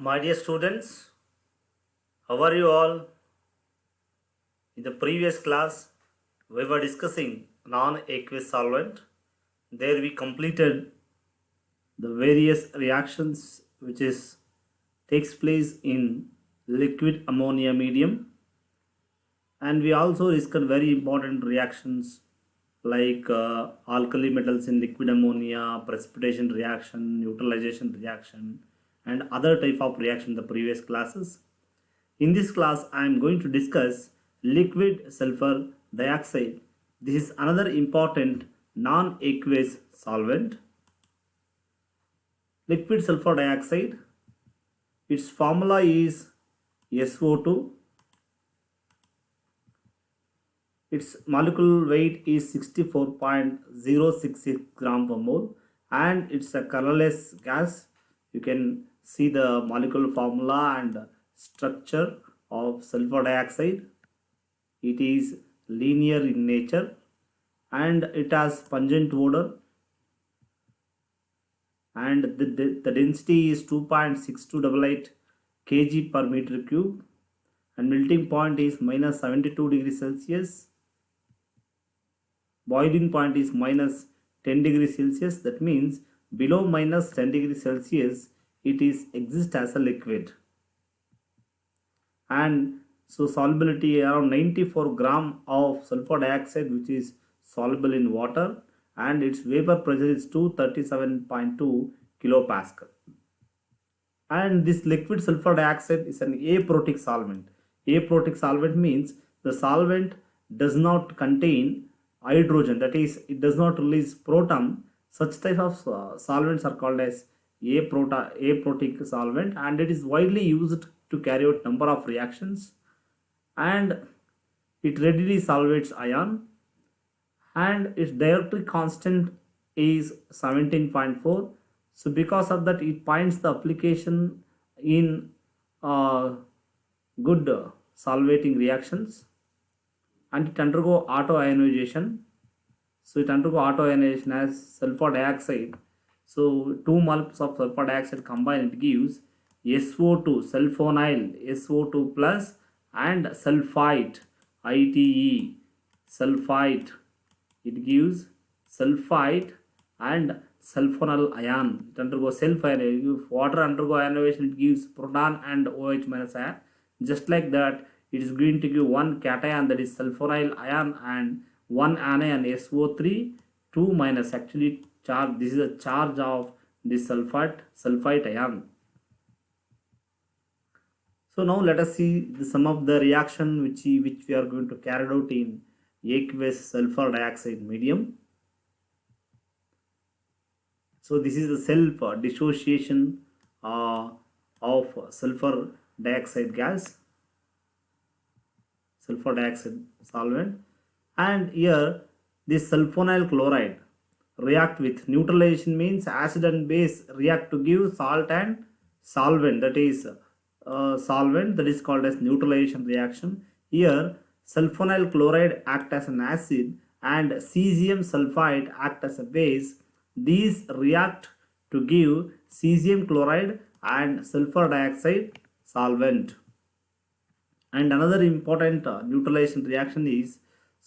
My dear students, how are you all? In the previous class, we were discussing non-aqueous solvent. There we completed the various reactions which is takes place in liquid ammonia medium, and we also discussed very important reactions like alkali metals in liquid ammonia, precipitation reaction, neutralization reaction, and other type of reaction in the previous classes. In this class, I am going to discuss liquid sulfur dioxide. This is another important non-aqueous solvent. Liquid sulfur dioxide, its formula is SO2. Its molecular weight is 64.066 gram per mole, and it's a colorless gas. You can see the molecular formula and structure of sulfur dioxide. It is linear in nature and it has pungent odor, and the density is 2.6288 kg per meter cube, and melting point is minus 72 degrees Celsius. Boiling point is minus 10 degrees Celsius. That means below minus 10 degrees Celsius it is exists as a liquid. And so solubility around 94 gram of sulfur dioxide which is soluble in water, and its vapor pressure is 237.2 kilopascal. And this liquid sulfur dioxide is an aprotic solvent. Aprotic solvent means the solvent does not contain hydrogen, that is it does not release proton. Such type of solvents are called as aprotic solvent, and it is widely used to carry out number of reactions, and it readily solvates ion, and its dielectric constant is 17.4. So because of that it finds the application in good solvating reactions, and it undergo autoionization. So it undergo autoionization as sulfur dioxide. So two molecules of sulfur dioxide combined, it gives SO2, sulfonyl SO2 plus, and sulfite ITE, sulfite. It gives sulfite and sulfonyl ion. It undergoes self ionization. If water undergo ionization, it gives proton and OH minus ion. Just like that, it is going to give one cation, that is sulfonyl ion, and one anion SO3 2 minus. Actually charge, this is a charge of this sulfite ion. So now let us see some of the reaction which we are going to carry out in aqueous sulfur dioxide medium. So this is the self dissociation of sulfur dioxide gas, sulfur dioxide solvent, and here this sulfonyl chloride react with neutralization, means acid and base react to give salt and solvent, that is solvent, that is called as neutralization reaction. Here sulfonyl chloride act as an acid and cesium sulfide act as a base. These react to give cesium chloride and sulfur dioxide solvent. And another important neutralization reaction is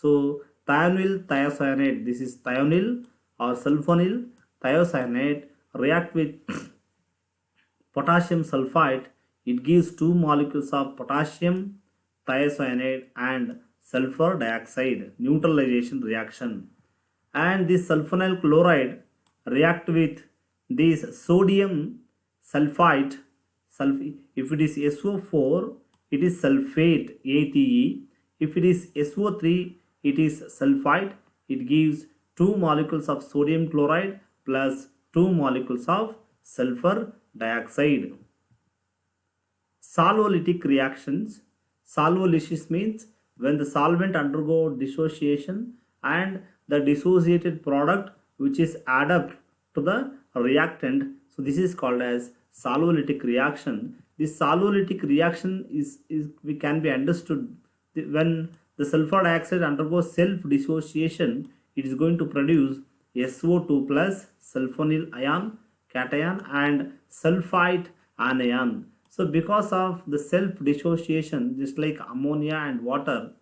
thionyl thiocyanate. This is thionyl or sulfonyl thiocyanate react with potassium sulfite. It gives two molecules of potassium thiocyanate and sulfur dioxide, neutralization reaction. And this sulfonyl chloride react with this sodium sulfite. If it is SO4, it is sulfate ATE. If it is SO3, it is sulfite. It gives two molecules of sodium chloride plus two molecules of sulfur dioxide. Solvolytic reactions. Solvolysis means when the solvent undergo dissociation and the dissociated product which is added up to the reactant. So this is called as solvolytic reaction. This solvolytic reaction is we can be understood when the sulfur dioxide undergoes self dissociation. It is going to produce SO2 plus sulfonyl ion cation and sulfite anion. So because of the self dissociation, just like ammonia and water,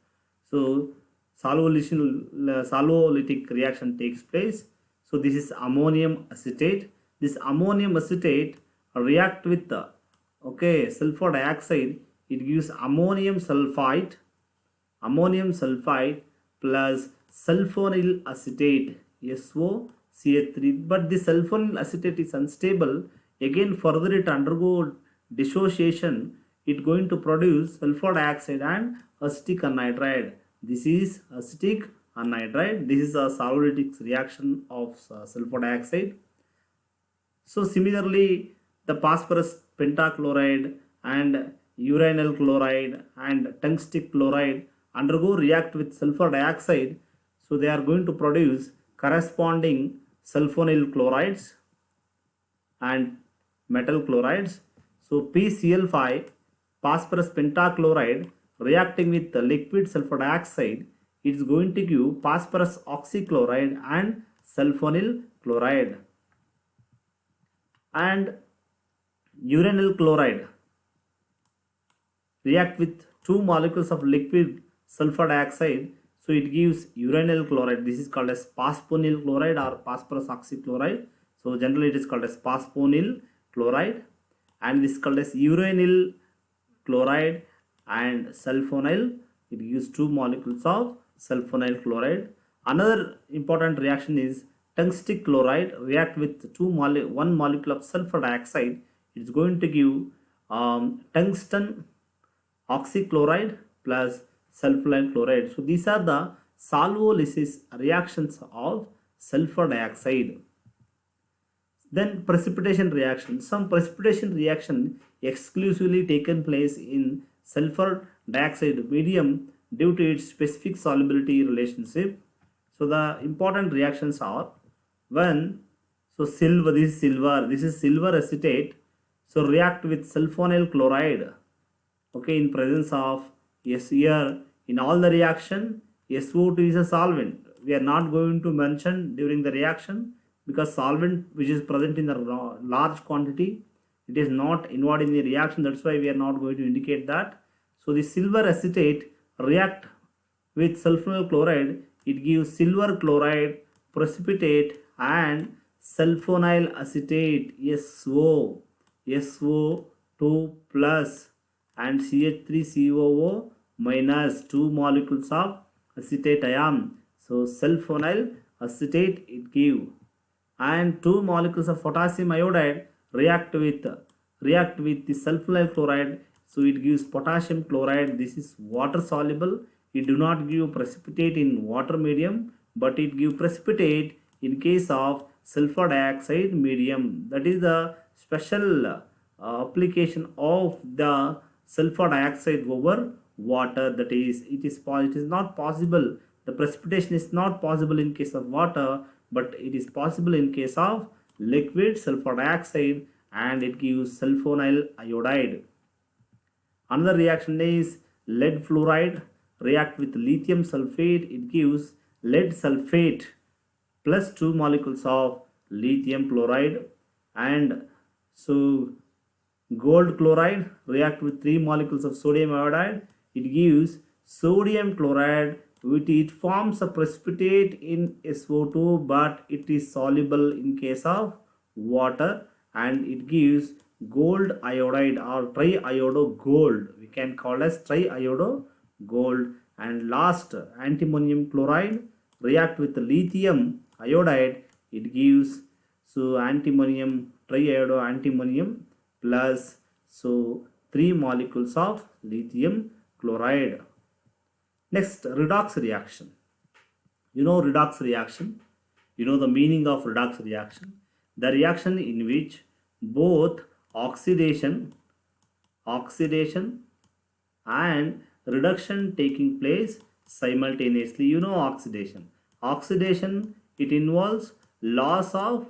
so salolytic reaction takes place. So this is ammonium acetate. This ammonium acetate react with the sulfur dioxide. It gives ammonium sulfide plus sulfonyl acetate SOCH3. But the sulfonyl acetate is unstable. Again further it undergo dissociation. It going to produce sulfur dioxide and acetic anhydride. This is acetic anhydride. This is a salolytic reaction of sulfur dioxide. So similarly, the phosphorus pentachloride and uranyl chloride and tungstic chloride undergo react with sulfur dioxide. So they are going to produce corresponding sulfonyl chlorides and metal chlorides. So PCl5, phosphorus pentachloride, reacting with the liquid sulfur dioxide, it is going to give phosphorus oxychloride and sulfonyl chloride. And uranyl chloride react with two molecules of liquid sulfur dioxide, so it gives uranyl chloride. This is called as phosphonyl chloride or phosphorus oxychloride. So generally it is called as phosphonyl chloride, and this is called as uranyl chloride and sulfonyl. It gives two molecules of sulfonyl chloride. Another important reaction is tungstic chloride react with one molecule of sulfur dioxide. It is going to give tungsten oxychloride plus sulfonyl chloride. So these are the salolysis reactions of sulfur dioxide. Then precipitation reaction. Some precipitation reaction exclusively taken place in sulfur dioxide medium due to its specific solubility relationship. So the important reactions are when this is silver acetate, so react with sulfonyl chloride, in presence of, yes, here in all the reaction SO2 is a solvent. We are not going to mention during the reaction because solvent which is present in the large quantity, it is not involved in the reaction. That's why we are not going to indicate that. So the silver acetate react with sulfonyl chloride. It gives silver chloride, precipitate, and sulfonyl acetate SO2 plus and CH3COO minus, two molecules of acetate ion. So sulfonyl acetate it give, and two molecules of potassium iodide react with the sulfonyl chloride. So it gives potassium chloride. This is water soluble. It do not give precipitate in water medium, but it give precipitate in case of sulfur dioxide medium. That is the special application of the sulfur dioxide over water. That is, it is not possible. The precipitation is not possible in case of water, but it is possible in case of liquid sulfur dioxide, and it gives sulfonyl iodide. Another reaction is lead fluoride react with lithium sulfate. It gives lead sulfate plus two molecules of lithium chloride. And so gold chloride react with three molecules of sodium iodide. It gives sodium chloride, which it forms a precipitate in SO2, but it is soluble in case of water, and it gives gold iodide or triiodo gold. We can call as triiodo gold. And last, antimonium chloride react with lithium iodide. It gives antimonium triiodo antimonium plus three molecules of lithium chloride. Next, redox reaction. Redox reaction. The meaning of redox reaction. The reaction in which both oxidation and reduction taking place simultaneously. Oxidation. Oxidation, it involves loss of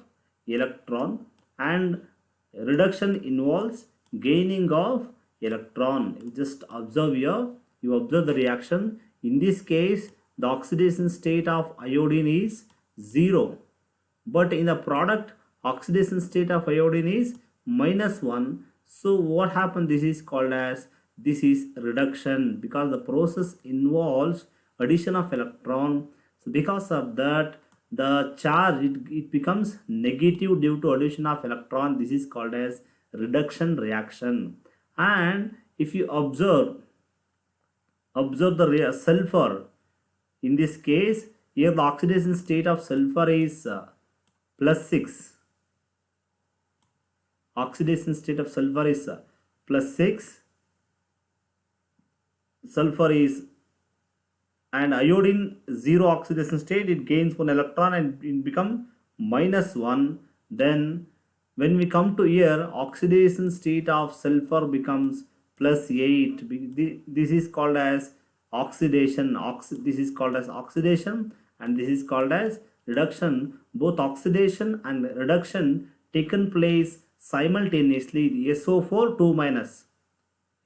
electron, and reduction involves gaining of electron. You just observe here. You observe the reaction. In this case, the oxidation state of iodine is 0. But in the product, oxidation state of iodine is -1. So what happened? This is called as, this is reduction, because the process involves addition of electron. So because of that, the charge, it becomes negative due to addition of electron. This is called as reduction reaction. And if you observe the sulfur, in this case here the oxidation state of sulfur is +6. Oxidation state of sulfur is +6. Sulfur is, and iodine 0 oxidation state, it gains 1 electron and it become -1. Then when we come to here, oxidation state of sulfur becomes +8. This is called as oxidation. This is called as oxidation, and this is called as reduction. Both oxidation and reduction taken place simultaneously. SO4 2 minus,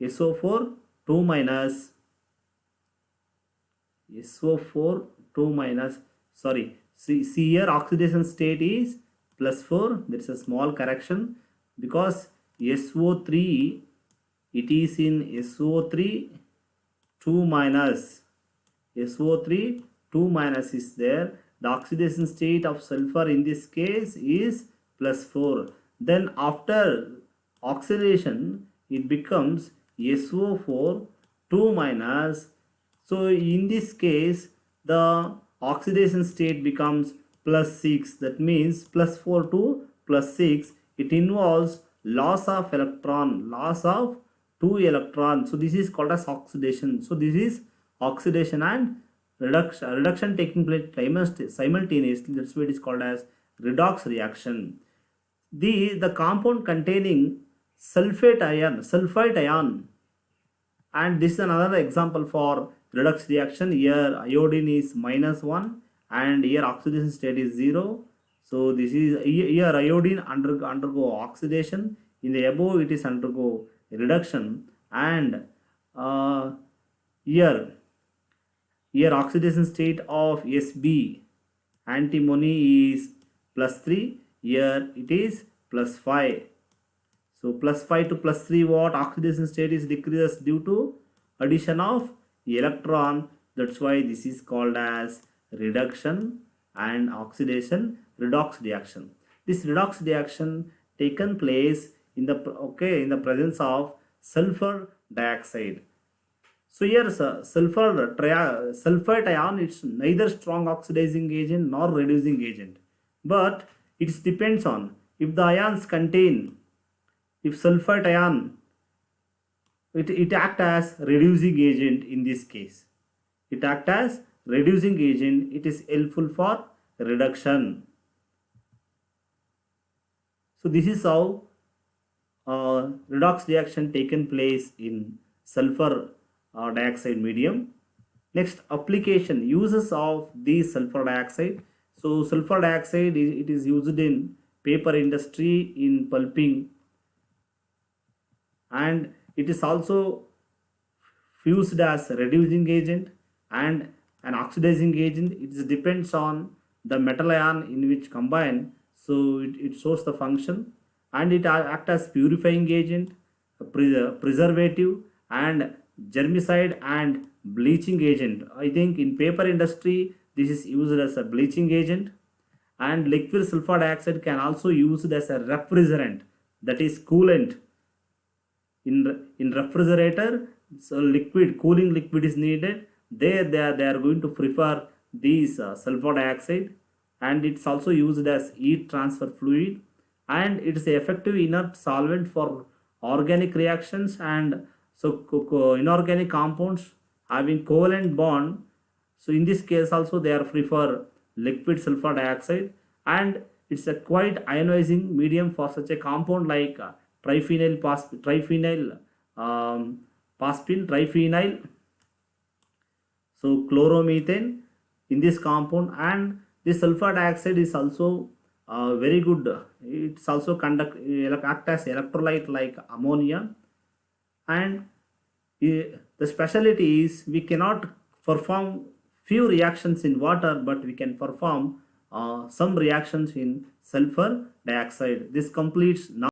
SO4 2 minus, SO4 2 minus, sorry, see here oxidation state is +4. There is a small correction, because SO3, it is in SO3 2 minus, SO3 2 minus is there. The oxidation state of sulfur in this case is +4. Then after oxidation, it becomes SO4 2 minus. So in this case, the oxidation state becomes +6. That means +4 to +6. It involves loss of electron, loss of 2 electrons. So this is called as oxidation. So this is oxidation and reduction taking place simultaneously. That's why it is called as redox reaction. The compound containing sulfate ion, and this is another example for redox reaction. Here iodine is -1 and here oxidation state is 0. So this is, here iodine undergo oxidation, in the above it is undergo reduction, and here oxidation state of Sb, antimony, is +3. Here it is +5. So +5 to +3, what oxidation state is decreases due to addition of electron. That's why this is called as reduction and oxidation redox reaction. This redox reaction taken place in the presence of sulfur dioxide. So here sulfate ion, it's neither strong oxidizing agent nor reducing agent, but it depends on if the ions contain, if sulfate ion, it act as reducing agent. In this case, it act as reducing agent. It is helpful for reduction. So this is how redox reaction taken place in sulfur dioxide medium. Next, application, uses of the sulfur dioxide. So sulfur dioxide, it is used in paper industry, in pulping, and it is also fused as a reducing agent and an oxidizing agent. It depends on the metal ion in which combine. So it shows the function, and it act as purifying agent, preservative, and germicide and bleaching agent. I think in paper industry this is used as a bleaching agent, and liquid sulfur dioxide can also used as a refrigerant, that is coolant. In refrigerator, so cooling liquid is needed. They are going to prefer these sulfur dioxide, and it's also used as heat transfer fluid, and it is effective inert solvent for organic reactions, and so inorganic compounds having covalent bond. So in this case also they are prefer liquid sulfur dioxide, and it's a quite ionizing medium for such a compound like triphenyl triphenyl, so chloromethane in this compound. And this sulfur dioxide is also very good. It's also act as electrolyte like ammonia, and the specialty is we cannot perform few reactions in water, but we can perform some reactions in sulfur dioxide. This completes now.